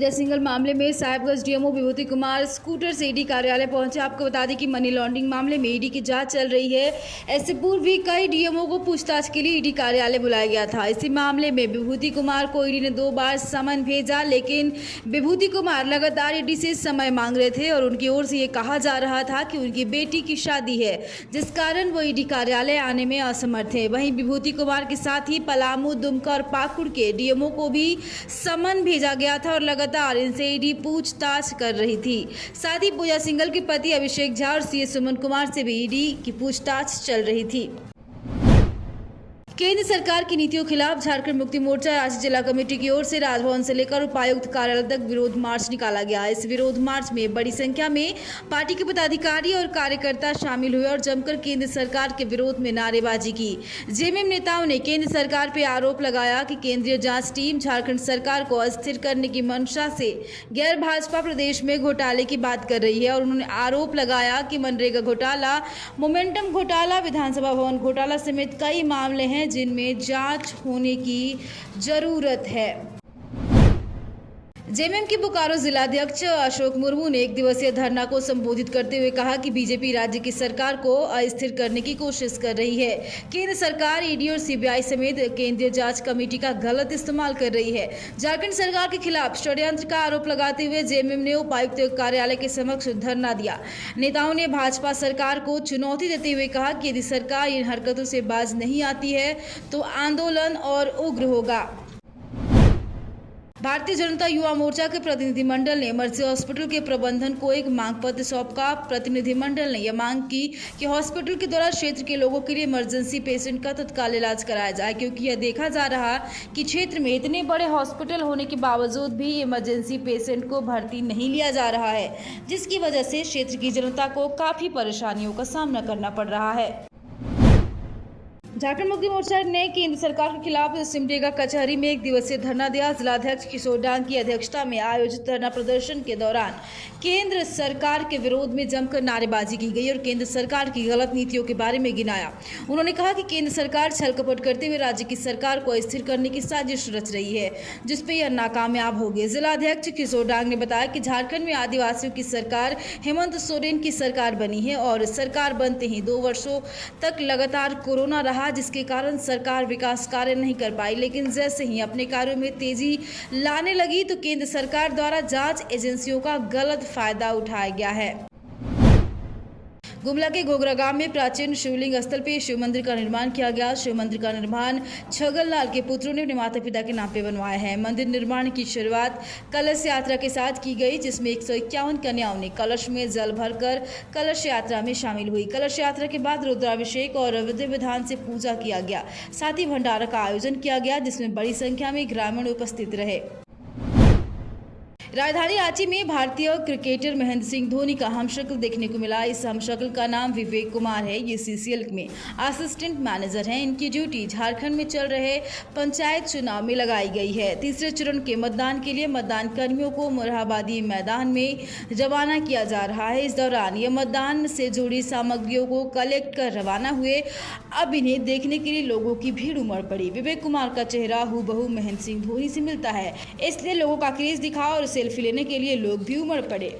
पूजा सिंघल मामले में साहिबगंज डीएमओ विभूति कुमार स्कूटर से ईडी कार्यालय पहुंचे। आपको बता दें कि मनी लॉन्ड्रिंग मामले में ईडी की जांच चल रही है। इससे पूर्व भी कई डीएमओ को पूछताछ के लिए ईडी कार्यालय बुलाया गया था। इसी मामले में विभूति कुमार को ईडी ने 2 बार समन भेजा, लेकिन विभूति कुमार लगातार ईडी से समय मांग रहे थे और उनकी ओर से ये कहा जा रहा था कि उनकी बेटी की शादी है, जिस कारण वो ईडी कार्यालय आने में असमर्थ है। वहीं विभूति कुमार के साथ ही पलामू, दुमका और पाकुड़ के डीएमओ को भी समन भेजा गया था और लगातार इनसे ईडी पूछताछ कर रही थी। साथ ही पूजा सिंघल के पति अभिषेक झा और सीएस सुमन कुमार से भी ईडी की पूछताछ चल रही थी। केंद्र सरकार की नीतियों के खिलाफ झारखंड मुक्ति मोर्चा राज्य जिला कमेटी की ओर से राजभवन से लेकर उपायुक्त कार्यालय तक विरोध मार्च निकाला गया। इस विरोध मार्च में बड़ी संख्या में पार्टी के पदाधिकारी और कार्यकर्ता शामिल हुए और जमकर केंद्र सरकार के विरोध में नारेबाजी की। जेएमएम नेताओं ने केंद्र सरकार पर आरोप लगाया कि केंद्रीय जांच टीम झारखंड सरकार को अस्थिर करने की मंशा से गैर भाजपा प्रदेश में घोटाले की बात कर रही है और उन्होंने आरोप लगाया कि मनरेगा घोटाला, मोमेंटम घोटाला, विधानसभा भवन घोटाला समेत कई मामले हैं जिनमें जांच होने की जरूरत है। जेएमएम के बोकारो जिलाध्यक्ष अशोक मुर्मू ने 1 दिवसीय धरना को संबोधित करते हुए कहा कि बीजेपी राज्य की सरकार को अस्थिर करने की कोशिश कर रही है। केंद्र सरकार ईडी और सीबीआई समेत केंद्रीय जांच कमेटी का गलत इस्तेमाल कर रही है। झारखंड सरकार के खिलाफ षड्यंत्र का आरोप लगाते हुए जेएमएम ने उपायुक्त कार्यालय के समक्ष धरना दिया। नेताओं ने भाजपा सरकार को चुनौती देते हुए कहा कि यदि सरकार इन हरकतों से बाज नहीं आती है तो आंदोलन और उग्र होगा। भारतीय जनता युवा मोर्चा के प्रतिनिधिमंडल ने इमरजेंसी हॉस्पिटल के प्रबंधन को एक मांग पत्र सौंपा। प्रतिनिधिमंडल ने यह मांग की कि हॉस्पिटल के द्वारा क्षेत्र के लोगों के लिए इमरजेंसी पेशेंट का तत्काल इलाज कराया जाए, क्योंकि यह देखा जा रहा कि क्षेत्र में इतने बड़े हॉस्पिटल होने के बावजूद भी इमरजेंसी पेशेंट को भर्ती नहीं लिया जा रहा है, जिसकी वजह से क्षेत्र की जनता को काफ़ी परेशानियों का सामना करना पड़ रहा है। झारखंड मुक्ति मोर्चा ने केंद्र सरकार के खिलाफ सिमडेगा कचहरी में 1 दिवसीय धरना दिया। जिलाध्यक्ष किशोर डांग की अध्यक्षता में आयोजित धरना प्रदर्शन के दौरान केंद्र सरकार के विरोध में जमकर नारेबाजी की गई और केंद्र सरकार की गलत नीतियों के बारे में गिनाया। उन्होंने कहा कि केंद्र सरकार छल कपट करते हुए राज्य की सरकार को अस्थिर करने की साजिश रच रही है, जिसपे यह नाकामयाब हो गई। जिलाध्यक्ष किशोर डांग ने बताया कि झारखंड में आदिवासियों की सरकार हेमंत सोरेन की सरकार बनी है और सरकार बनते ही 2 वर्षों तक लगातार कोरोना रहा, जिसके कारण सरकार विकास कार्य नहीं कर पाई। लेकिन जैसे ही अपने कार्यों में तेजी लाने लगी तो केंद्र सरकार द्वारा जांच एजेंसियों का गलत फायदा उठाया गया है। गुमला के घोघरा गांव में प्राचीन शिवलिंग स्थल पर शिव मंदिर का निर्माण किया गया। शिव मंदिर का निर्माण छगन लाल के पुत्रों ने अपने माता पिता के नाम पे बनवाया है। मंदिर निर्माण की शुरुआत कलश यात्रा के साथ की गई, जिसमें 151 कन्याओं ने कलश में जल भरकर कलश यात्रा में शामिल हुई। कलश यात्रा के बाद रुद्राभिषेक और विधि विधान से पूजा किया गया। साथ ही भंडारा का आयोजन किया गया, जिसमें बड़ी संख्या में ग्रामीण उपस्थित रहे। राजधानी रांची में भारतीय क्रिकेटर महेंद्र सिंह धोनी का हमशक्ल देखने को मिला। इस हमशक्ल का नाम विवेक कुमार है। ये सीसीएल में असिस्टेंट मैनेजर हैं। इनकी ड्यूटी झारखंड में चल रहे पंचायत चुनाव में लगाई गई है। तीसरे चरण के मतदान के लिए मतदान कर्मियों को मोरहाबादी मैदान में रवाना किया जा रहा है। इस दौरान ये मतदान से जुड़ी सामग्रियों को कलेक्ट कर रवाना हुए। अब इन्हें देखने के लिए लोगों की भीड़ उमड़ पड़ी। विवेक कुमार का चेहरा हूबहू महेंद्र सिंह धोनी से मिलता है, इसलिए लोगों का क्रेज दिखा और सेल्फी लेने के लिए लोग भी उमड़ पड़े।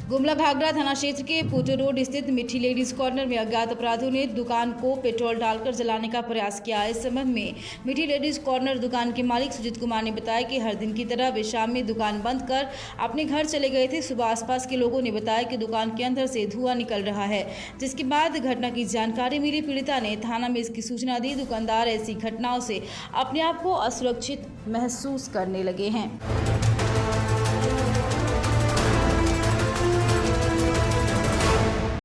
गुमला घाघरा थाना क्षेत्र के पुटो रोड स्थित मिठी लेडीज कॉर्नर में अज्ञात अपराधियों ने दुकान को पेट्रोल डालकर जलाने का प्रयास किया। इस संबंध में मिठी लेडीज कॉर्नर दुकान के मालिक सुजीत कुमार ने बताया कि हर दिन की तरह वे शाम में दुकान बंद कर अपने घर चले गए थे। सुबह आसपास के लोगों ने बताया कि दुकान के अंदर से धुआं निकल रहा है, जिसके बाद घटना की जानकारी मिली। पीड़िता ने थाना में इसकी सूचना दी। दुकानदार ऐसी घटनाओं से अपने आप को असुरक्षित महसूस करने लगे हैं।